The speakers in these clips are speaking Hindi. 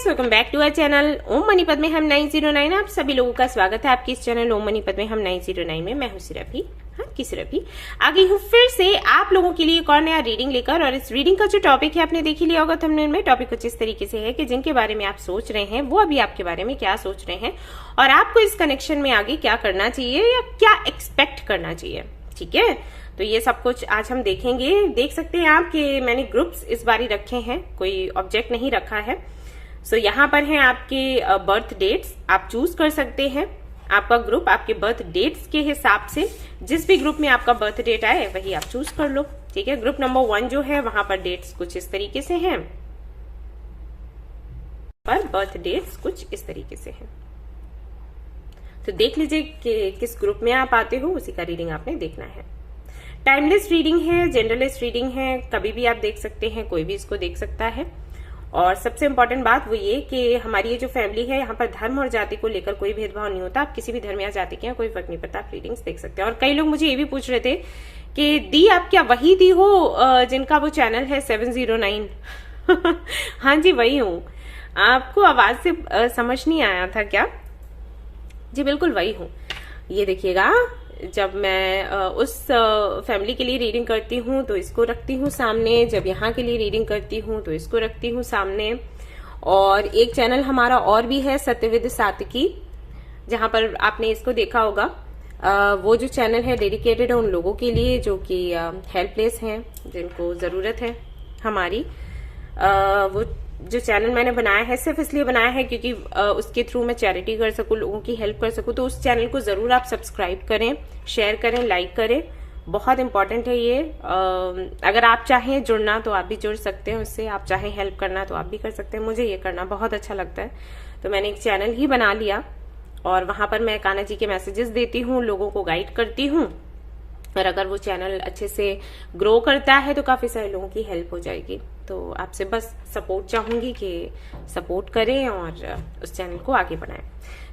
Guys, welcome back to our channel Om Manipat में हम 909। आप सभी लोगों का स्वागत है आपके इस चैनल ओम मनीपत में हम 909 में। मैं हूं सिरफी, सिरफी आ गई हूं फिर से आप लोगों के लिए एक और नया रीडिंग लेकर। और इस रीडिंग का जो टॉपिक है आपने देख ही लिया होगा थंबनेल में। टॉपिक कुछ इस तरीके से है कि जिनके बारे में आप सोच रहे हैं वो अभी आपके बारे में क्या सोच रहे हैं और आपको इस कनेक्शन में आगे क्या करना चाहिए या क्या एक्सपेक्ट करना चाहिए। ठीक है, तो ये सब कुछ आज हम देखेंगे। देख सकते हैं आप कि मैंने ग्रुप्स इस बारी रखे हैं, कोई ऑब्जेक्ट नहीं रखा है। सो यहाँ पर हैं आपके बर्थ डेट्स, आप चूज कर सकते हैं आपका ग्रुप आपके बर्थ डेट्स के हिसाब से। जिस भी ग्रुप में आपका बर्थ डेट आए वही आप चूज कर लो। ठीक है, ग्रुप नंबर 1 जो है वहां पर डेट्स कुछ इस तरीके से हैं, पर बर्थ डेट्स कुछ इस तरीके से हैं। तो देख लीजिए कि किस ग्रुप में आप आते हो, उसी का रीडिंग आपने देखना है। टाइमलेस रीडिंग है, जेंडरलेस रीडिंग है, कभी भी आप देख सकते हैं, कोई भी इसको देख सकता है। और सबसे इम्पोर्टेंट बात वो ये कि हमारी ये जो फैमिली है यहाँ पर धर्म और जाति को लेकर कोई भेदभाव नहीं होता। आप किसी भी धर्म या जाति के हैं, कोई फर्क नहीं पड़ता, आप रीडिंग्स देख सकते हैं। और कई लोग मुझे ये भी पूछ रहे थे कि दी आप क्या वही दी हो जिनका वो चैनल है 709? हाँ जी, वही हूँ। आपको आवाज से समझ नहीं आया था क्या? जी बिल्कुल वही हूँ। ये देखिएगा, जब मैं उस फैमिली के लिए रीडिंग करती हूँ तो इसको रखती हूँ सामने, जब यहाँ के लिए रीडिंग करती हूँ तो इसको रखती हूँ सामने। और एक चैनल हमारा और भी है, सत्यविद सातकी, जहाँ पर आपने इसको देखा होगा। वो जो चैनल है डेडिकेटेड है उन लोगों के लिए जो कि हेल्पलेस हैं, जिनको जरूरत है हमारी। वो जो चैनल मैंने बनाया है सिर्फ इसलिए बनाया है क्योंकि उसके थ्रू मैं चैरिटी कर सकूं, लोगों की हेल्प कर सकूं। तो उस चैनल को जरूर आप सब्सक्राइब करें, शेयर करें, लाइक करें, बहुत इंपॉर्टेंट है ये। अगर आप चाहें जुड़ना तो आप भी जुड़ सकते हैं उससे, आप चाहें हेल्प करना तो आप भी कर सकते हैं। मुझे ये करना बहुत अच्छा लगता है, तो मैंने एक चैनल ही बना लिया और वहां पर मैं कान्हा जी के मैसेजेस देती हूँ, लोगों को गाइड करती हूँ। और अगर वो चैनल अच्छे से ग्रो करता है तो काफी सारे लोगों की हेल्प हो जाएगी। तो आपसे बस सपोर्ट चाहूंगी कि सपोर्ट करें और उस चैनल को आगे बढ़ाएं।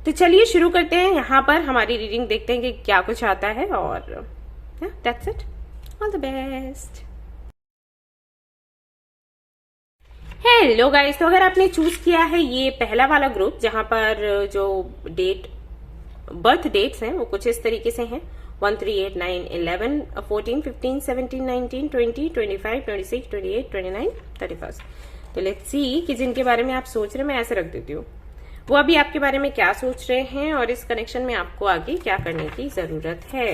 तो चलिए शुरू करते हैं। यहाँ पर हमारी रीडिंग देखते हैं कि क्या कुछ आता है। और that's it, all the best. Hello guys, तो अगर आपने चूज किया है ये पहला वाला ग्रुप जहां पर जो बर्थ डेट्स हैं वो कुछ इस तरीके से हैं 1, 3, 8, 9, 11, 14, 15, 17, 19, 20, 25, 26, 28, 29, 31। तो लेट्स सी कि जिनके बारे में आप सोच रहे हैं, मैं ऐसे रख देती हूँ, वो अभी आपके बारे में क्या सोच रहे हैं और इस कनेक्शन में आपको आगे क्या करने की जरूरत है।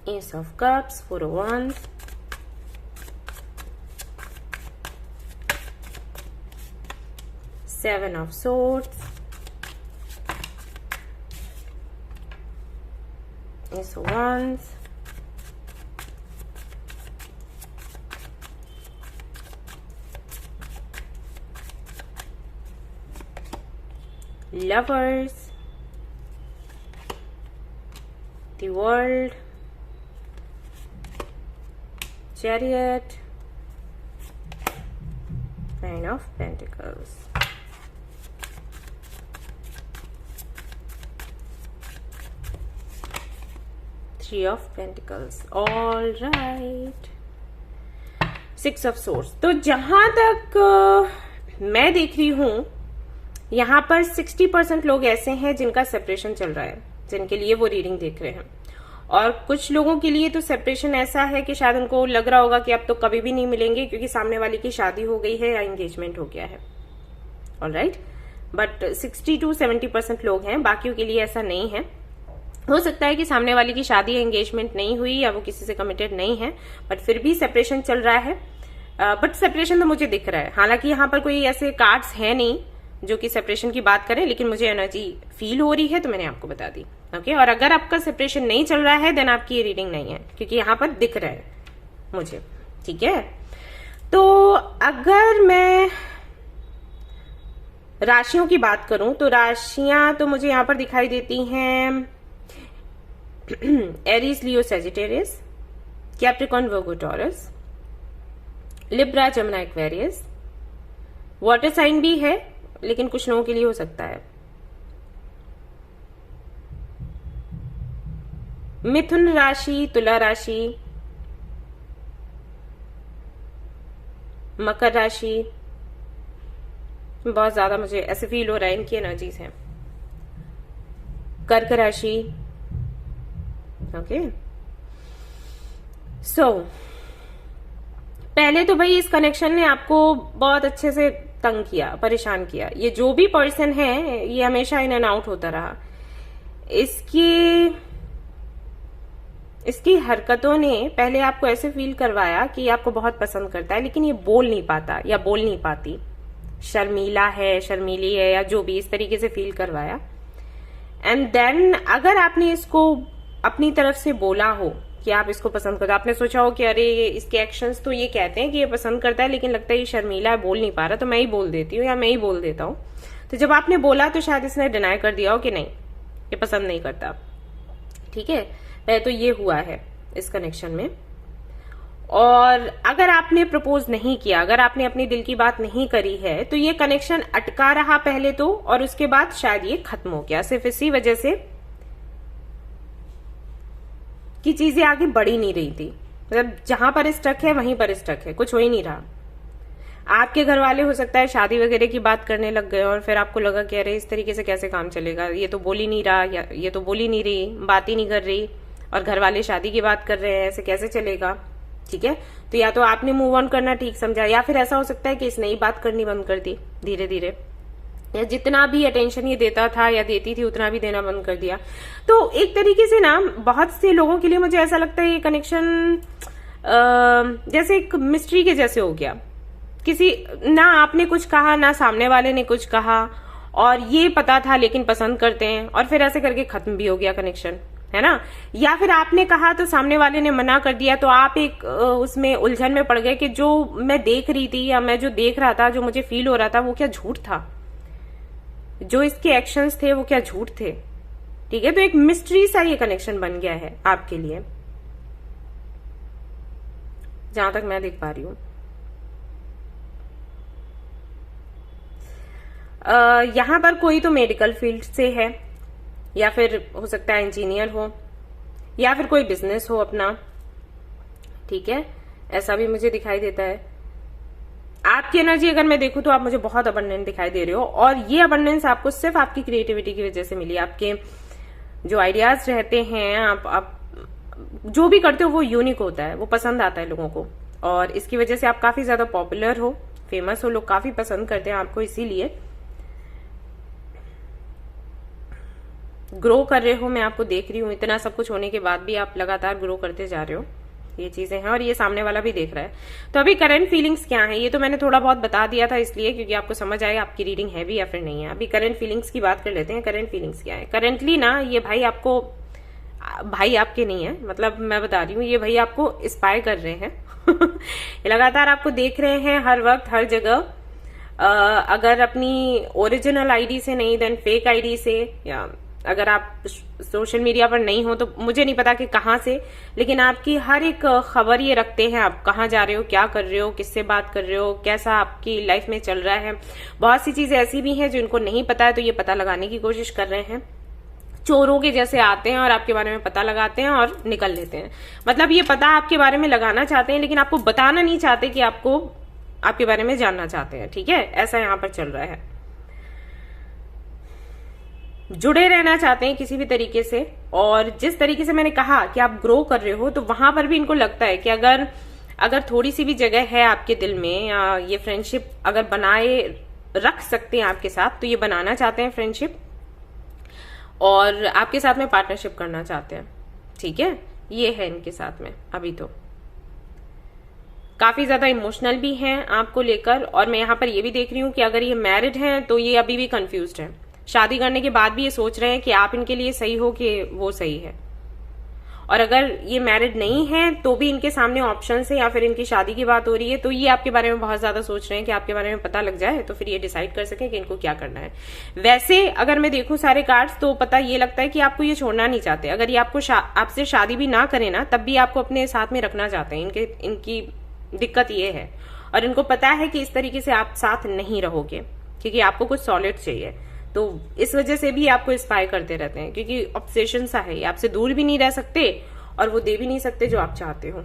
Ace of Cups, 4 of Wands, Seven of Swords, Ace of Wands, Lovers, the World, Chariot, Nine of Pentacles. Three of Pentacles. All right. Six of Swords. तो जहां तक मैं देख रही हूं यहां पर 60% लोग ऐसे हैं जिनका सेपरेशन चल रहा है, जिनके लिए वो रीडिंग देख रहे हैं। और कुछ लोगों के लिए तो सेपरेशन ऐसा है कि शायद उनको लग रहा होगा कि अब तो कभी भी नहीं मिलेंगे क्योंकि सामने वाले की शादी हो गई है या एंगेजमेंट हो गया है। ऑलराइट, बट 60 to 70% लोग हैं, बाकियों के लिए ऐसा नहीं है। हो सकता है कि सामने वाले की शादी या एंगेजमेंट नहीं हुई या वो किसी से कमिटेड नहीं है, बट फिर भी सेपरेशन चल रहा है। बट सेपरेशन तो मुझे दिख रहा है। हालांकि यहाँ पर कोई ऐसे कार्ड्स है नहीं जो कि सेपरेशन की बात करें, लेकिन मुझे एनर्जी फील हो रही है तो मैंने आपको बता दी। ओके, और अगर आपका सेपरेशन नहीं चल रहा है देन आपकी ये रीडिंग नहीं है, क्योंकि यहाँ पर दिख रहा है मुझे। ठीक है, तो अगर मैं राशियों की बात करूं तो राशियां तो मुझे यहाँ पर दिखाई देती हैं Aries, Leo, Sagittarius, Capricorn, Virgo, Taurus, Libra, Gemini, Aquarius. Water sign भी है, लेकिन कुछ लोगों के लिए हो सकता है। मिथुन राशि, तुला राशि, मकर राशि, बहुत ज्यादा मुझे ऐसे फील हो रहा है इनकी एनर्जीज हैं। कर्क राशि, ओके। सो पहले तो भाई इस कनेक्शन ने आपको बहुत अच्छे से तंग किया, परेशान किया। ये जो भी पर्सन है ये हमेशा इन एंड आउट होता रहा। इसकी हरकतों ने पहले आपको ऐसे फील करवाया कि आपको बहुत पसंद करता है, लेकिन ये बोल नहीं पाता या बोल नहीं पाती, शर्मीला है, शर्मीली है, या जो भी, इस तरीके से फील करवाया। एंड देन अगर आपने इसको अपनी तरफ से बोला हो कि आप इसको पसंद करते हो, आपने सोचा हो कि अरे इसके एक्शंस तो ये कहते हैं कि ये पसंद करता है, लेकिन लगता है ये शर्मीला है, बोल नहीं पा रहा, तो मैं ही बोल देती हूँ या मैं ही बोल देता हूँ। तो जब आपने बोला तो शायद इसने डिनाई कर दिया हो कि नहीं, ये पसंद नहीं करता। ठीक है, पहले तो ये हुआ है इस कनेक्शन में। और अगर आपने प्रपोज नहीं किया, अगर आपने अपनी दिल की बात नहीं करी है, तो ये कनेक्शन अटका रहा पहले तो, और उसके बाद शायद ये खत्म हो गया, सिर्फ इसी वजह से कि चीजें आगे बढ़ ही नहीं रही थी। मतलब जहां पर स्टक है वहीं पर स्टक है, कुछ हो ही नहीं रहा। आपके घर वाले हो सकता है शादी वगैरह की बात करने लग गए, और फिर आपको लगा कि अरे इस तरीके से कैसे काम चलेगा, ये तो बोल ही नहीं रहा, या ये तो बोल ही नहीं रही, बात ही नहीं कर रही, और घर वाले शादी की बात कर रहे हैं, ऐसे कैसे चलेगा। ठीक है, तो या तो आपने मूव ऑन करना ठीक समझा, या फिर ऐसा हो सकता है कि इसने ही बात करनी बंद कर दी धीरे धीरे, या जितना भी अटेंशन ये देता था या देती थी उतना भी देना बंद कर दिया। तो एक तरीके से ना बहुत से लोगों के लिए मुझे ऐसा लगता है ये कनेक्शन जैसे एक मिस्ट्री के जैसे हो गया। किसी ना आपने कुछ कहा ना सामने वाले ने कुछ कहा, और ये पता था लेकिन पसंद करते हैं, और फिर ऐसे करके खत्म भी हो गया कनेक्शन, है ना। या फिर आपने कहा तो सामने वाले ने मना कर दिया, तो आप एक उसमें उलझन में पड़ गए कि जो मैं देख रही थी या मैं जो देख रहा था, जो मुझे फील हो रहा था, वो क्या झूठ था, जो इसके एक्शंस थे वो क्या झूठ थे। ठीक है, तो एक मिस्ट्री सा ये कनेक्शन बन गया है आपके लिए, जहां तक मैं देख पा रही हूं। यहां पर कोई तो मेडिकल फील्ड से है, या फिर हो सकता है इंजीनियर हो, या फिर कोई बिजनेस हो अपना। ठीक है, ऐसा भी मुझे दिखाई देता है। आपकी एनर्जी अगर मैं देखूं तो आप मुझे बहुत अबंडेंट दिखाई दे रहे हो, और ये अबंडेंस आपको सिर्फ आपकी क्रिएटिविटी की वजह से मिली। आपके जो आइडियाज रहते हैं, आप जो भी करते हो वो यूनिक होता है, वो पसंद आता है लोगों को, और इसकी वजह से आप काफी ज्यादा पॉपुलर हो, फेमस हो, लोग काफी पसंद करते हैं आपको। इसीलिए ग्रो कर रहे हो, मैं आपको देख रही हूँ, इतना सब कुछ होने के बाद भी आप लगातार ग्रो करते जा रहे हो, ये चीजें हैं, और ये सामने वाला भी देख रहा है। तो अभी करंट फीलिंग्स क्या है, ये तो मैंने थोड़ा बहुत बता दिया था, इसलिए क्योंकि आपको समझ आए आपकी रीडिंग है भी या फिर नहीं है। अभी करंट फीलिंग्स की बात कर लेते हैं। करंट फीलिंग्स क्या है करंटली ना, ये भाई आपको, भाई आपके नहीं है, मतलब मैं बता रही हूँ, ये भाई आपको इंस्पायर कर रहे हैं ये लगातार आपको देख रहे हैं हर वक्त हर जगह। अगर अपनी ओरिजिनल आईडी से नहीं, देन फेक आईडी से, या अगर आप सोशल मीडिया पर नहीं हो तो मुझे नहीं पता कि कहाँ से, लेकिन आपकी हर एक खबर ये रखते हैं, आप कहाँ जा रहे हो, क्या कर रहे हो, किससे बात कर रहे हो, कैसा आपकी लाइफ में चल रहा है। बहुत सी चीजें ऐसी भी हैं जो इनको नहीं पता है, तो ये पता लगाने की कोशिश कर रहे हैं। चोरों के जैसे आते हैं और आपके बारे में पता लगाते हैं और निकल लेते हैं। मतलब ये पता आपके बारे में लगाना चाहते हैं, लेकिन आपको बताना नहीं चाहते कि आपको आपके बारे में जानना चाहते हैं। ठीक है, ऐसा यहाँ पर चल रहा है। जुड़े रहना चाहते हैं किसी भी तरीके से, और जिस तरीके से मैंने कहा कि आप ग्रो कर रहे हो, तो वहां पर भी इनको लगता है कि अगर थोड़ी सी भी जगह है आपके दिल में, या ये फ्रेंडशिप अगर बनाए रख सकते हैं आपके साथ, तो ये बनाना चाहते हैं फ्रेंडशिप, और आपके साथ में पार्टनरशिप करना चाहते हैं। ठीक है, ये है इनके साथ में। अभी तो काफी ज्यादा इमोशनल भी हैं आपको लेकर, और मैं यहाँ पर ये भी देख रही हूँ कि अगर ये मैरिड हैं तो ये अभी भी कंफ्यूज्ड हैं। शादी करने के बाद भी ये सोच रहे हैं कि आप इनके लिए सही हो कि वो सही है, और अगर ये मैरिड नहीं है तो भी इनके सामने ऑप्शन है, या फिर इनकी शादी की बात हो रही है, तो ये आपके बारे में बहुत ज्यादा सोच रहे हैं कि आपके बारे में पता लग जाए तो फिर ये डिसाइड कर सके कि इनको क्या करना है। वैसे अगर मैं देखूं सारे कार्ड्स, तो पता ये लगता है कि आपको ये छोड़ना नहीं चाहते। अगर ये आपको आपसे शादी भी ना करे ना, तब भी आपको अपने साथ में रखना चाहते हैं। इनकी दिक्कत ये है, और इनको पता है कि इस तरीके से आप साथ नहीं रहोगे, क्योंकि आपको कुछ सॉलिड चाहिए। तो इस वजह से भी आपको इंस्पायर करते रहते हैं, क्योंकि ऑब्सेशन सा है, आपसे दूर भी नहीं रह सकते और वो दे भी नहीं सकते जो आप चाहते हो।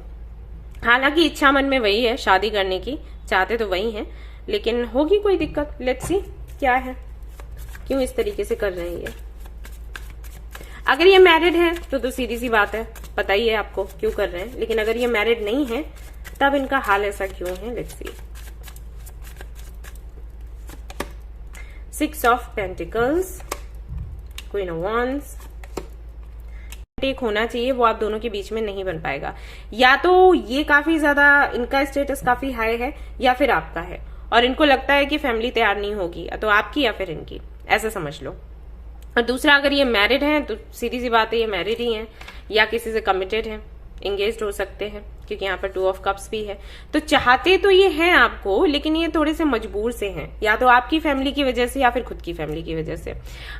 हालांकि इच्छा मन में वही है, शादी करने की चाहते तो वही है, लेकिन होगी कोई दिक्कत। लेट्स सी क्या है, क्यों इस तरीके से कर रहे हैं ये। अगर ये मैरिड है तो सीधी सी बात है, पता ही है आपको क्यों कर रहे हैं। लेकिन अगर ये मैरिड नहीं है तब इनका हाल ऐसा क्यों है। Let's see. 6 of pentacles, queen of wands. एक होना चाहिए, वो आप दोनों के बीच में नहीं बन पाएगा। या तो ये काफी ज्यादा, इनका स्टेटस काफी हाई है, या फिर आपका है और इनको लगता है कि फैमिली तैयार नहीं होगी, तो आपकी या फिर इनकी, ऐसा समझ लो। और दूसरा, अगर ये मैरिड है तो सीधी सी बात है ये मैरिड ही है, या किसी से कमिटेड है, एंगेज्ड हो सकते हैं, क्योंकि यहाँ पर 2 ऑफ कप्स भी है। तो चाहते तो ये हैं आपको, लेकिन ये थोड़े से मजबूर से हैं, या तो आपकी फैमिली की वजह से या फिर खुद की फैमिली की वजह से,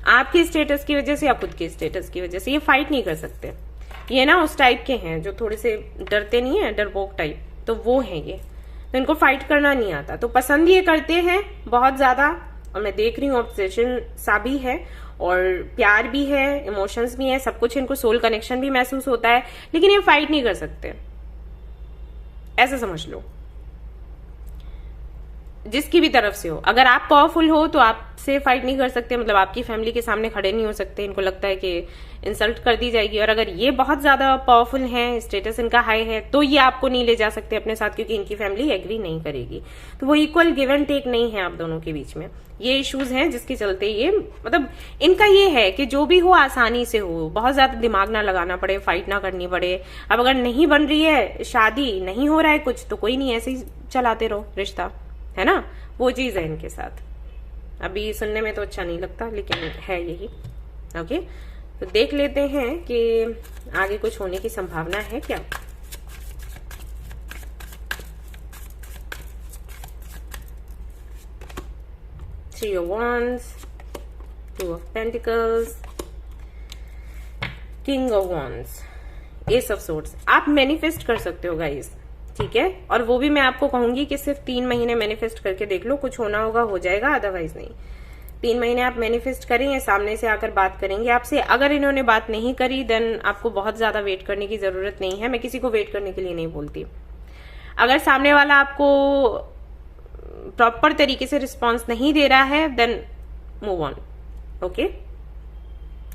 आपके स्टेटस की वजह से या खुद के स्टेटस की वजह से। ये फाइट नहीं कर सकते। ये ना उस टाइप के हैं जो थोड़े से डरते नहीं है, डरपोक टाइप, तो वो है ये। तो इनको फाइट करना नहीं आता, तो पसंद ये करते हैं बहुत ज्यादा। और मैं देख रही हूँ ऑब्सेशन सा भी है और प्यार भी है, इमोशंस भी है, सब कुछ। इनको सोल कनेक्शन भी महसूस होता है, लेकिन ये फाइट नहीं कर सकते, ऐसा समझ लो। जिसकी भी तरफ से हो, अगर आप पावरफुल हो तो आपसे फाइट नहीं कर सकते, मतलब आपकी फैमिली के सामने खड़े नहीं हो सकते। इनको लगता है कि इंसल्ट कर दी जाएगी। और अगर ये बहुत ज्यादा पावरफुल हैं, स्टेटस इनका हाई है, तो ये आपको नहीं ले जा सकते अपने साथ, क्योंकि इनकी फैमिली एग्री नहीं करेगी। तो वो इक्वल गिव एंड टेक नहीं है आप दोनों के बीच में। ये इश्यूज हैं जिसके चलते ये, मतलब इनका ये है कि जो भी हो आसानी से हो, बहुत ज्यादा दिमाग ना लगाना पड़े, फाइट ना करनी पड़े। अब अगर नहीं बन रही है शादी, नहीं हो रहा है कुछ, तो कोई नहीं, ऐसे ही चलाते रहो रिश्ता, है ना। वो चीज है इनके साथ। अभी सुनने में तो अच्छा नहीं लगता, लेकिन है यही। ओके, तो देख लेते हैं कि आगे कुछ होने की संभावना है क्या। Three of Wands, 2 of Pentacles, King of Wands, Ace of Swords। आप मैनिफेस्ट कर सकते हो गाइस, ठीक है। और वो भी मैं आपको कहूंगी कि सिर्फ 3 महीने मैनिफेस्ट करके देख लो, कुछ होना होगा हो जाएगा, अदरवाइज नहीं। 3 महीने आप मैनिफेस्ट करेंगे, सामने से आकर बात करेंगे आपसे। अगर इन्होंने बात नहीं करी देन आपको बहुत ज्यादा वेट करने की जरूरत नहीं है। मैं किसी को वेट करने के लिए नहीं बोलती। अगर सामने वाला आपको प्रॉपर तरीके से रिस्पॉन्स नहीं दे रहा है देन मूव ऑन, ओके।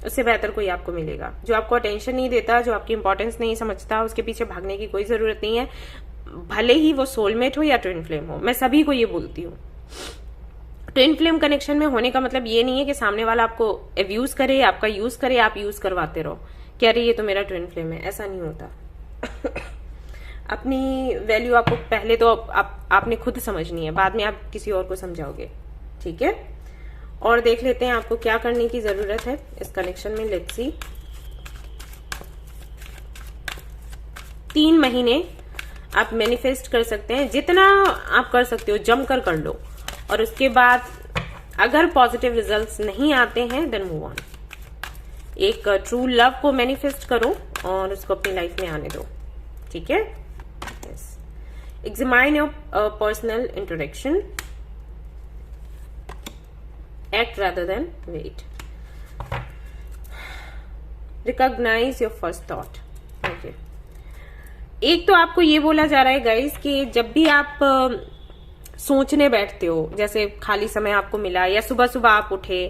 उससे बेहतर कोई आपको मिलेगा। जो आपको अटेंशन नहीं देता, जो आपकी इंपॉर्टेंस नहीं समझता, उसके पीछे भागने की कोई जरूरत नहीं है। भले ही वो सोलमेट हो या ट्विन फ्लेम हो, मैं सभी को ये बोलती हूँ। ट्विन फ्लेम कनेक्शन में होने का मतलब ये नहीं है कि सामने वाला आपको अब्यूज करे, आपका यूज करे, आप यूज करवाते रहो कि अरे ये तो मेरा ट्विन फ्लेम है। ऐसा नहीं होता। अपनी वैल्यू आपको पहले तो आपने खुद समझनी है, बाद में आप किसी और को समझाओगे, ठीक है। और देख लेते हैं आपको क्या करने की जरूरत है इस कनेक्शन में। Let's see. 3 महीने आप मैनिफेस्ट कर सकते हैं, जितना आप कर सकते हो जमकर कर लो। और उसके बाद अगर पॉजिटिव रिजल्ट्स नहीं आते हैं देन मूव ऑन। एक ट्रू लव को मैनिफेस्ट करो और उसको अपनी लाइफ में आने दो, ठीक है। Examine your personal introduction. Act rather than wait. Recognize your first thought. Okay. एक तो आपको ये बोला जा रहा है गाइस कि जब भी आप सोचने बैठते हो, जैसे खाली समय आपको मिला या सुबह सुबह आप उठे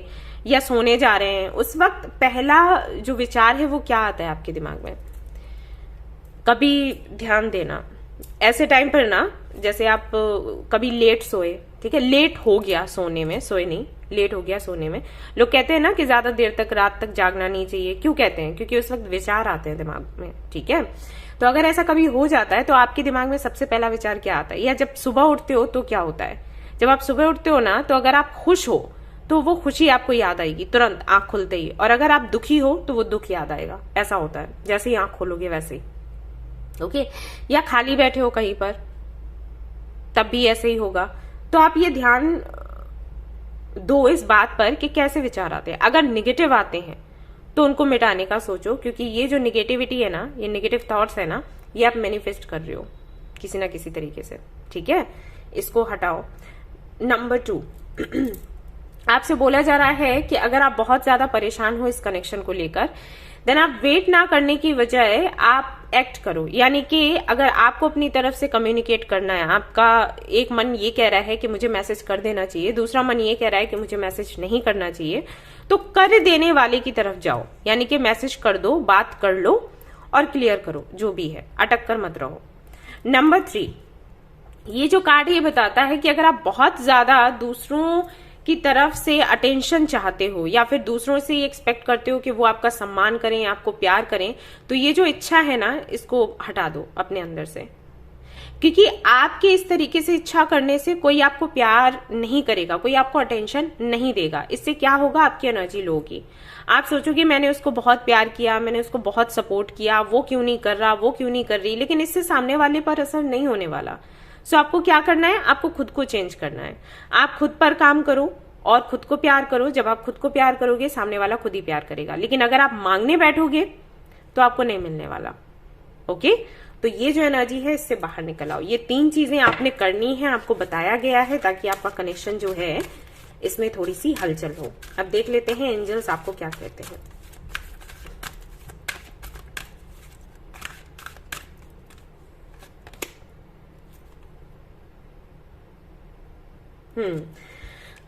या सोने जा रहे हैं, उस वक्त पहला जो विचार है वो क्या आता है आपके दिमाग में। कभी ध्यान देना ऐसे टाइम पर ना, जैसे आप कभी लेट सोए, ठीक है, लेट हो गया सोने में, सोए नहीं, लेट हो गया सोने में। लोग कहते हैं ना कि ज्यादा देर तक रात तक जागना नहीं चाहिए। क्यों कहते हैं? क्योंकि उस वक्त विचार आते हैं दिमाग में, ठीक है। तो अगर ऐसा कभी हो जाता है तो आपके दिमाग में सबसे पहला विचार क्या आता है, या जब सुबह उठते हो तो क्या होता है? जब आप सुबह उठते हो ना, तो अगर आप खुश हो तो वो खुशी आपको याद आएगी तुरंत आंख खुलते ही, और अगर आप दुखी हो तो वो दुख याद आएगा। ऐसा होता है, जैसे ही आंख खोलोगे वैसे ही, ओके। या खाली बैठे हो कहीं पर तब भी ऐसे ही होगा। तो आप ये ध्यान दो इस बात पर कि कैसे विचार आते हैं। अगर निगेटिव आते हैं तो उनको मिटाने का सोचो, क्योंकि ये जो निगेटिविटी है ना, ये निगेटिव थॉट्स है ना, ये आप मैनिफेस्ट कर रहे हो, किसी ना किसी तरीके से, ठीक है, इसको हटाओ। नंबर 2, आपसे बोला जा रहा है कि अगर आप बहुत ज्यादा परेशान हो इस कनेक्शन को लेकर, देन आप वेट ना करने की बजाय आप एक्ट करो। यानी कि अगर आपको अपनी तरफ से कम्युनिकेट करना है, आपका एक मन ये कह रहा है कि मुझे मैसेज कर देना चाहिए, दूसरा मन ये कह रहा है कि मुझे मैसेज नहीं करना चाहिए, तो कर देने वाले की तरफ जाओ। यानी कि मैसेज कर दो, बात कर लो और क्लियर करो जो भी है, अटक कर मत रहो। नंबर 3, ये जो कार्ड ये बताता है कि अगर आप बहुत ज्यादा दूसरों की तरफ से अटेंशन चाहते हो या फिर दूसरों से ये एक्सपेक्ट करते हो कि वो आपका सम्मान करें, आपको प्यार करें, तो ये जो इच्छा है ना, इसको हटा दो अपने अंदर से। क्योंकि आपके इस तरीके से इच्छा करने से कोई आपको प्यार नहीं करेगा, कोई आपको अटेंशन नहीं देगा। इससे क्या होगा, आपकी एनर्जी लो होगी। आप सोचोगे मैंने उसको बहुत प्यार किया, मैंने उसको बहुत सपोर्ट किया, वो क्यों नहीं कर रहा, वो क्यों नहीं कर रही, लेकिन इससे सामने वाले पर असर नहीं होने वाला। सो आपको क्या करना है, आपको खुद को चेंज करना है। आप खुद पर काम करो और खुद को प्यार करो। जब आप खुद को प्यार करोगे, सामने वाला खुद ही प्यार करेगा। लेकिन अगर आप मांगने बैठोगे तो आपको नहीं मिलने वाला। ओके, तो ये जो एनर्जी है, इससे बाहर निकल आओ। ये 3 चीजें आपने करनी है, आपको बताया गया है, ताकि आपका कनेक्शन जो है इसमें थोड़ी सी हलचल हो। अब देख लेते हैं एंजल्स आपको क्या कहते हैं।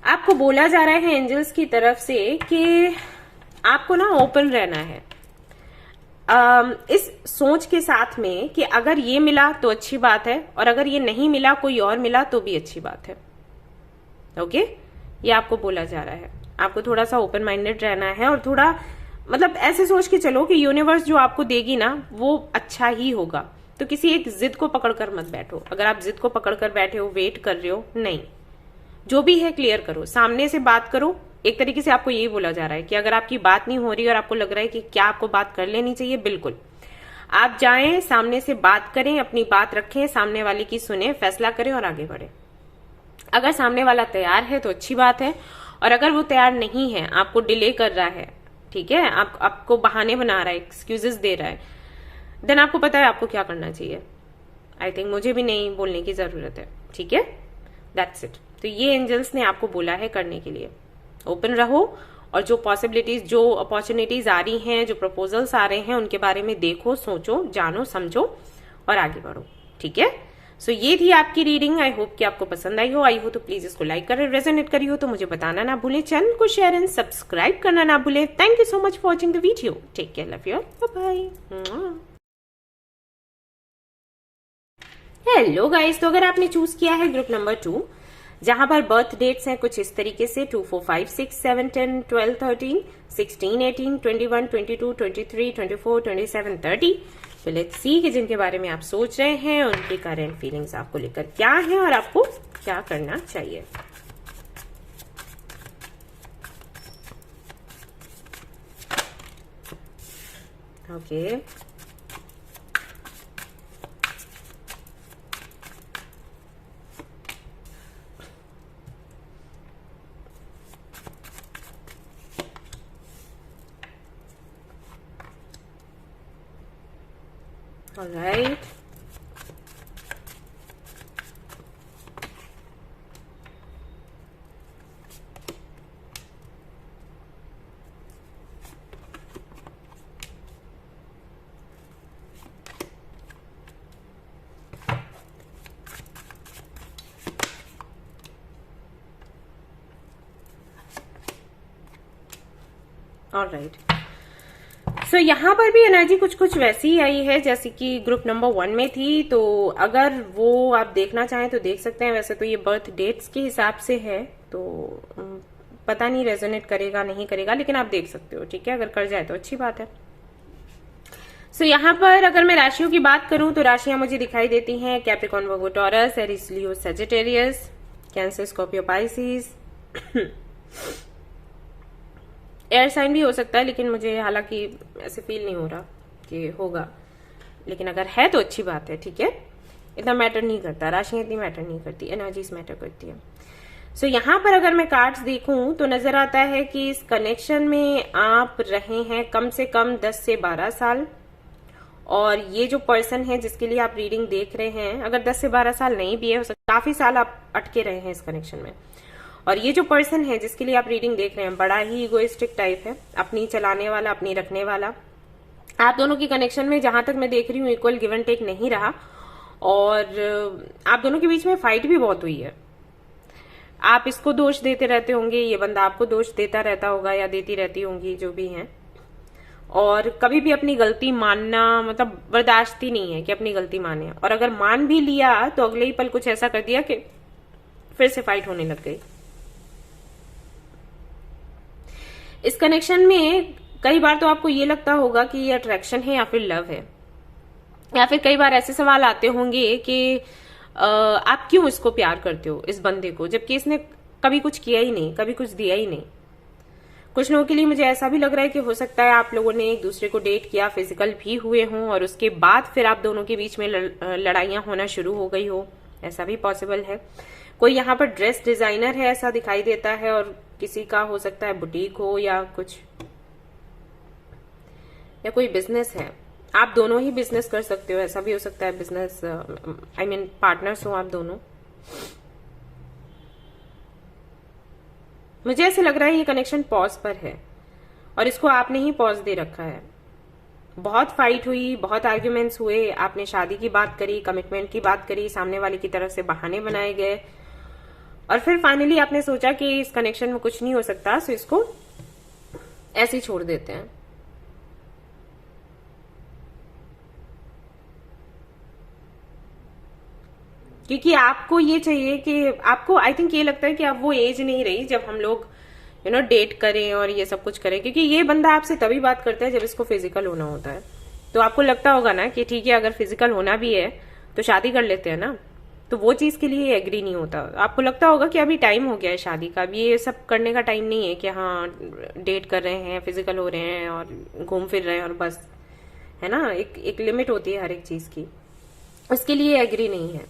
आपको बोला जा रहा है एंजल्स की तरफ से कि आपको ना ओपन रहना है, इस सोच के साथ में कि अगर ये मिला तो अच्छी बात है, और अगर ये नहीं मिला, कोई और मिला तो भी अच्छी बात है। ओके, ये आपको बोला जा रहा है। आपको थोड़ा सा ओपन माइंडेड रहना है और थोड़ा मतलब ऐसे सोच के चलो कि यूनिवर्स जो आपको देगी ना, वो अच्छा ही होगा। तो किसी एक जिद को पकड़कर मत बैठो। अगर आप जिद को पकड़कर बैठे हो, वेट कर रहे हो, नहीं, जो भी है क्लियर करो, सामने से बात करो। एक तरीके से आपको यही बोला जा रहा है कि अगर आपकी बात नहीं हो रही और आपको लग रहा है कि क्या आपको बात कर लेनी चाहिए, बिल्कुल आप जाएं, सामने से बात करें, अपनी बात रखें, सामने वाले की सुने, फैसला करें और आगे बढ़े। अगर सामने वाला तैयार है तो अच्छी बात है, और अगर वो तैयार नहीं है, आपको डिले कर रहा है, ठीक है, आपको बहाने बना रहा है, एक्सक्यूजेस दे रहा है, देन आपको पता है आपको क्या करना चाहिए। आई थिंक मुझे भी नहीं बोलने की जरूरत है, ठीक है, दैट्स इट। तो ये एंजल्स ने आपको बोला है करने के लिए। ओपन रहो और जो पॉसिबिलिटीज, जो अपॉर्चुनिटीज आ रही हैं, जो प्रपोजल्स आ रहे हैं, उनके बारे में देखो, सोचो, जानो, समझो और आगे बढ़ो, ठीक है। सो ये थी आपकी रीडिंग। आई होप कि आपको पसंद आई हो तो प्लीज इसको लाइक करें, रेजोनेट करी हो तो मुझे बताना ना भूलें, चैनल को शेयर एंड सब्सक्राइब करना ना भूलें। Thank you so much for watching the video. Take care, love you, bye bye. Hello guys, तो अगर आपने चूज किया है ग्रुप नंबर 2, जहां पर बर्थ डेट्स हैं कुछ इस तरीके से 2, 4, 5, 6, 7, 10, 12, 13, 16, 18, 21, 22, 23, 24, 27, 30, तो लेट्स सी कि जिनके बारे में आप सोच रहे हैं उनकी करंट फीलिंग्स आपको लेकर क्या है और आपको क्या करना चाहिए। Okay, all right. All right. सो यहाँ पर भी एनर्जी कुछ कुछ वैसी ही आई है जैसे कि ग्रुप नंबर 1 में थी। तो अगर वो आप देखना चाहें तो देख सकते हैं। वैसे तो ये बर्थ डेट्स के हिसाब से है, तो पता नहीं रेजोनेट करेगा नहीं करेगा, लेकिन आप देख सकते हो, ठीक है। अगर कर जाए तो अच्छी बात है। सो यहाँ पर अगर मैं राशियों की बात करूं तो राशियां मुझे दिखाई देती हैं Capricorn, Virgo, Taurus, Aries, Leo, Sagittarius, Cancer, Scorpio, Pisces. Air sign भी हो सकता है, लेकिन मुझे हालांकि ऐसे फील नहीं हो रहा कि होगा, लेकिन अगर है तो अच्छी बात है, ठीक है। इतना मैटर नहीं करता, राशियां इतनी मैटर नहीं करती, एनर्जीज मैटर करती है। सो यहाँ पर अगर मैं कार्ड्स देखूं तो नजर आता है कि इस कनेक्शन में आप रहे हैं कम से कम 10 से 12 साल, और ये जो पर्सन है जिसके लिए आप रीडिंग देख रहे हैं, अगर 10 से 12 साल नहीं भी है, हो सकता काफी साल आप अटके रहे हैं इस कनेक्शन में। और ये जो पर्सन है जिसके लिए आप रीडिंग देख रहे हैं, बड़ा ही इगोइस्टिक टाइप है, अपनी चलाने वाला, अपनी रखने वाला। आप दोनों की कनेक्शन में जहां तक मैं देख रही हूँ इक्वल गिव एंड टेक नहीं रहा, और आप दोनों के बीच में फाइट भी बहुत हुई है। आप इसको दोष देते रहते होंगे, ये बंदा आपको दोष देता रहता होगा या देती रहती होंगी, जो भी है। और कभी भी अपनी गलती मानना मतलब बर्दाश्त ही नहीं है कि अपनी गलती माने, और अगर मान भी लिया तो अगले ही पल कुछ ऐसा कर दिया कि फिर से फाइट होने लग गई। इस कनेक्शन में कई बार तो आपको ये लगता होगा कि ये अट्रैक्शन है या फिर लव है, या फिर कई बार ऐसे सवाल आते होंगे कि आप क्यों इसको प्यार करते हो, इस बंदे को, जबकि इसने कभी कुछ किया ही नहीं, कभी कुछ दिया ही नहीं। कुछ लोगों के लिए मुझे ऐसा भी लग रहा है कि हो सकता है आप लोगों ने एक दूसरे को डेट किया, फिजिकल भी हुए हों, और उसके बाद फिर आप दोनों के बीच में लड़ाइयां होना शुरू हो गई हो, ऐसा भी पॉसिबल है। कोई यहाँ पर ड्रेस डिजाइनर है ऐसा दिखाई देता है, और किसी का हो सकता है बुटीक हो या कुछ, या कोई बिजनेस है। आप दोनों ही बिजनेस कर सकते हो, ऐसा भी हो सकता है। बिजनेस आई मीन पार्टनर्स हो आप दोनों। मुझे ऐसे लग रहा है ये कनेक्शन पॉज पर है, और इसको आपने ही पॉज दे रखा है। बहुत फाइट हुई, बहुत आर्ग्यूमेंट्स हुए, आपने शादी की बात करी, कमिटमेंट की बात करी, सामने वाले की तरफ से बहाने बनाए गए, और फिर फाइनली आपने सोचा कि इस कनेक्शन में कुछ नहीं हो सकता, सो इसको ऐसे ही छोड़ देते हैं। क्योंकि आपको ये चाहिए कि आपको, आई थिंक ये लगता है कि अब वो एज नहीं रही जब हम लोग डेट करें और ये सब कुछ करें। क्योंकि ये बंदा आपसे तभी बात करता है जब इसको फिजिकल होना होता है। तो आपको लगता होगा ना कि ठीक है, अगर फिजिकल होना भी है तो शादी कर लेते हैं ना, तो वो चीज के लिए एग्री नहीं होता। आपको लगता होगा कि अभी टाइम हो गया है शादी का, अभी ये सब करने का टाइम नहीं है कि हाँ डेट कर रहे हैं, फिजिकल हो रहे हैं और घूम फिर रहे हैं और बस, है ना। एक लिमिट होती है हर एक चीज की, उसके लिए एग्री नहीं है।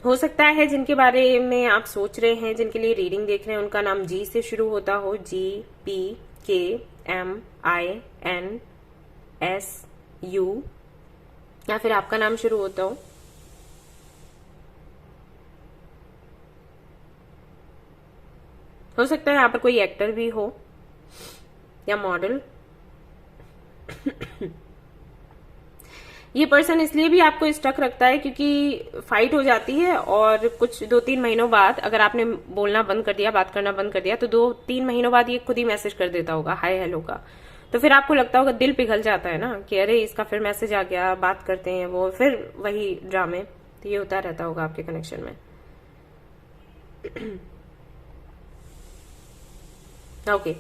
हो सकता है जिनके बारे में आप सोच रहे हैं, जिनके लिए रीडिंग देख रहे हैं, उनका नाम जी से शुरू होता हो, GPKMINSU, या फिर आपका नाम शुरू होता हो सकता है यहाँ पर कोई एक्टर भी हो या मॉडल। ये पर्सन इसलिए भी आपको स्टक रखता है क्योंकि फाइट हो जाती है, और कुछ 2-3 महीनों बाद अगर आपने बोलना बंद कर दिया, बात करना बंद कर दिया, तो 2-3 महीनों बाद ये खुद ही मैसेज कर देता होगा हाय हेलो का। तो फिर आपको लगता होगा, दिल पिघल जाता है ना कि अरे इसका फिर मैसेज आ गया, बात करते हैं, वो फिर वही ड्रामे। तो ये होता रहता होगा आपके कनेक्शन में। ओके,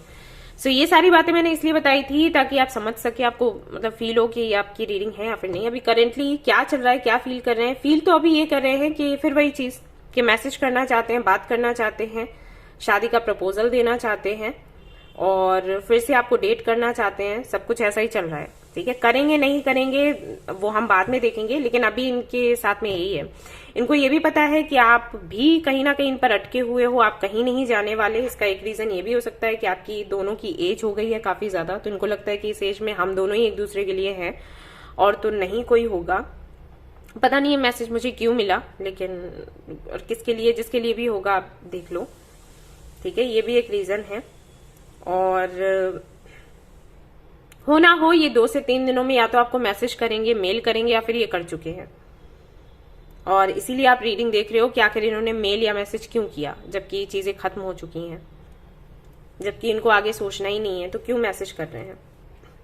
सो ये सारी बातें मैंने इसलिए बताई थी ताकि आप समझ सके, आपको मतलब फील हो कि ये आपकी रीडिंग है या फिर नहीं। अभी करेंटली क्या चल रहा है, क्या फील कर रहे हैं। फील तो अभी ये कर रहे हैं कि फिर वही चीज कि मैसेज करना चाहते हैं, बात करना चाहते हैं, शादी का प्रपोजल देना चाहते हैं, और फिर से आपको डेट करना चाहते हैं। सब कुछ ऐसा ही चल रहा है, ठीक है। करेंगे नहीं करेंगे वो हम बाद में देखेंगे, लेकिन अभी इनके साथ में यही है। इनको ये भी पता है कि आप भी कहीं ना कहीं इन पर अटके हुए हो, आप कहीं नहीं जाने वाले। इसका एक रीजन ये भी हो सकता है कि आपकी दोनों की एज हो गई है काफी ज्यादा, तो इनको लगता है कि इस एज में हम दोनों ही एक दूसरे के लिए हैं और तो नहीं कोई होगा। पता नहीं ये मैसेज मुझे क्यों मिला, लेकिन और किसके लिए, जिसके लिए भी होगा आप देख लो, ठीक है। ये भी एक रीजन है, और हो ना हो ये 2 से 3 दिनों में या तो आपको मैसेज करेंगे, मेल करेंगे, या फिर ये कर चुके हैं। और इसीलिए आप रीडिंग देख रहे हो कि आखिर इन्होंने मेल या मैसेज क्यों किया, जबकि ये चीजें खत्म हो चुकी हैं, जबकि इनको आगे सोचना ही नहीं है, तो क्यों मैसेज कर रहे हैं।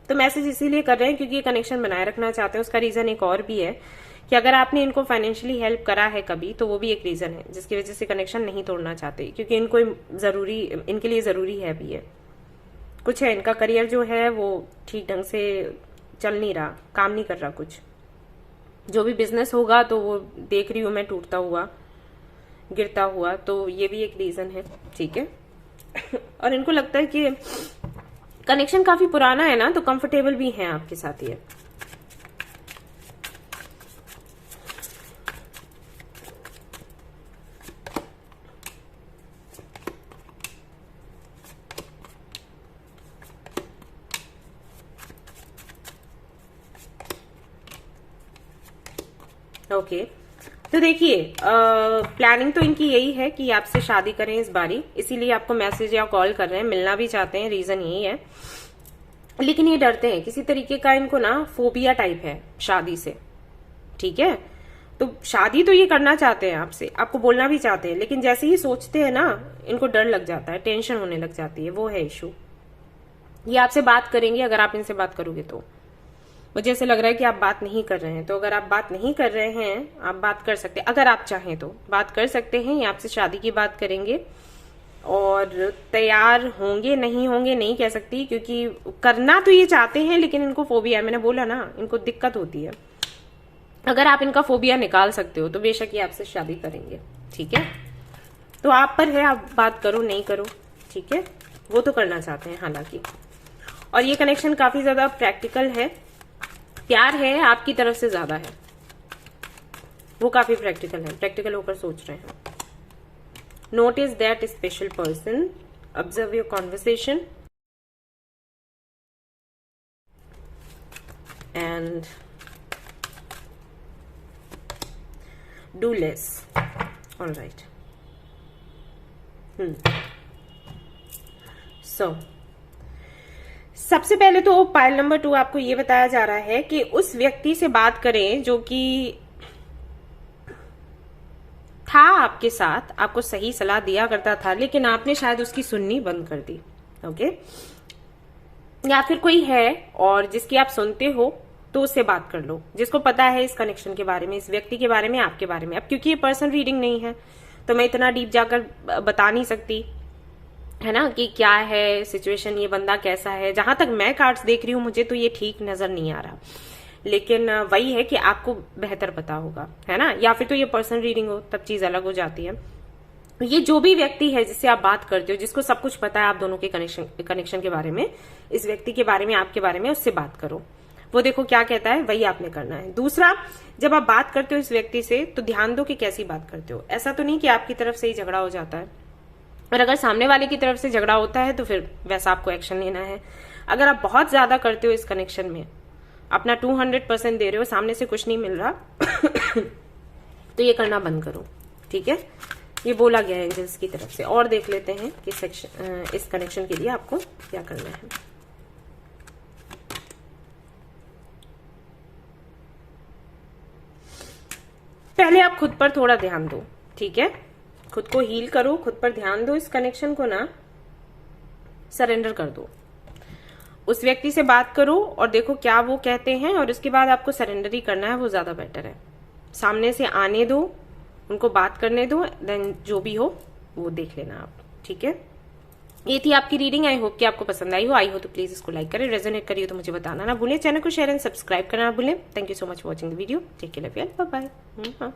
तो मैसेज इसीलिए कर रहे हैं क्योंकि ये कनेक्शन बनाए रखना चाहते हैं। उसका रीजन एक और भी है कि अगर आपने इनको फाइनेंशियली हेल्प करा है कभी, तो वो भी एक रीजन है जिसकी वजह से कनेक्शन नहीं तोड़ना चाहते, क्योंकि इनको जरूरी, इनके लिए जरूरी है भी है कुछ है। इनका करियर जो है वो ठीक ढंग से चल नहीं रहा, काम नहीं कर रहा कुछ। जो भी बिजनेस होगा तो वो देख रही हूं मैं टूटता हुआ, गिरता हुआ, तो ये भी एक रीजन है, ठीक है। और इनको लगता है कि कनेक्शन काफी पुराना है ना, तो कंफर्टेबल भी है आपके साथ ये। ओके तो देखिए प्लानिंग तो इनकी यही है कि आपसे शादी करें इस बारी, इसीलिए आपको मैसेज या कॉल कर रहे हैं, मिलना भी चाहते हैं, रीजन यही है। लेकिन ये डरते हैं, किसी तरीके का इनको ना फोबिया टाइप है शादी से, ठीक है। तो शादी तो ये करना चाहते हैं आपसे, आपको बोलना भी चाहते हैं, लेकिन जैसे ही सोचते हैं ना इनको डर लग जाता है, टेंशन होने लग जाती है, वो है इशू। ये आपसे बात करेंगे अगर आप इनसे बात करोगे तो। मुझे ऐसे लग रहा है कि आप बात नहीं कर रहे हैं, तो अगर आप बात नहीं कर रहे हैं आप बात कर सकते हैं, अगर आप चाहें तो बात कर सकते हैं। ये आपसे शादी की बात करेंगे और तैयार होंगे नहीं होंगे नहीं कह सकती, क्योंकि करना तो ये चाहते हैं लेकिन इनको फोबिया है, मैंने बोला ना इनको दिक्कत होती है। अगर आप इनका फोबिया निकाल सकते हो तो बेशक ये आपसे शादी करेंगे, ठीक है। तो आप पर है, आप बात करो नहीं करो, ठीक है। वो तो करना चाहते हैं हालांकि, और ये कनेक्शन काफी ज्यादा प्रैक्टिकल है, प्यार है आपकी तरफ से ज्यादा है, वो काफी प्रैक्टिकल है, प्रैक्टिकल होकर सोच रहे हैं। Notice that special person. Observe your conversation. And do less. All right. So, सबसे पहले तो पाइल नंबर 2 आपको ये बताया जा रहा है कि उस व्यक्ति से बात करें जो कि था आपके साथ, आपको सही सलाह दिया करता था, लेकिन आपने शायद उसकी सुननी बंद कर दी, ओके। या फिर कोई है और जिसकी आप सुनते हो तो उससे बात कर लो, जिसको पता है इस कनेक्शन के बारे में, इस व्यक्ति के बारे में, आपके बारे में। अब क्योंकि ये पर्सनल रीडिंग नहीं है तो मैं इतना डीप जाकर बता नहीं सकती, है ना, कि क्या है सिचुएशन, ये बंदा कैसा है। जहां तक मैं कार्ड्स देख रही हूं मुझे तो ये ठीक नजर नहीं आ रहा, लेकिन वही है कि आपको बेहतर पता होगा, है ना। या फिर तो ये पर्सनल रीडिंग हो तब चीज अलग हो जाती है। ये जो भी व्यक्ति है जिससे आप बात करते हो, जिसको सब कुछ पता है आप दोनों के कनेक्शन के बारे में, इस व्यक्ति के बारे में, आपके बारे में, उससे बात करो। वो देखो क्या कहता है, वही आपने करना है। दूसरा, जब आप बात करते हो इस व्यक्ति से तो ध्यान दो कि कैसी बात करते हो। ऐसा तो नहीं कि आपकी तरफ से ही झगड़ा हो जाता है, और अगर सामने वाले की तरफ से झगड़ा होता है तो फिर वैसा आपको एक्शन लेना है। अगर आप बहुत ज्यादा करते हो इस कनेक्शन में, अपना 200% दे रहे हो, सामने से कुछ नहीं मिल रहा तो ये करना बंद करो, ठीक है। ये बोला गया है एंजल्स की तरफ से। और देख लेते हैं कि इस कनेक्शन के लिए आपको क्या करना है। पहले आप खुद पर थोड़ा ध्यान दो, ठीक है। खुद को हील करो, खुद पर ध्यान दो, इस कनेक्शन को ना सरेंडर कर दो। उस व्यक्ति से बात करो और देखो क्या वो कहते हैं, और उसके बाद आपको सरेंडर ही करना है, वो ज्यादा बेटर है। सामने से आने दो, उनको बात करने दो, देन जो भी हो वो देख लेना आप, ठीक है। ये थी आपकी रीडिंग। आई होप कि आपको पसंद आई हो तो प्लीज इसको लाइक करें, रेजोनेट करिए तो मुझे बताना ना भूलें, चैनल को शेयर एंड सब्सक्राइब करना ना भूलें। Thank you so much for watching the video. Take care, love you, bye bye.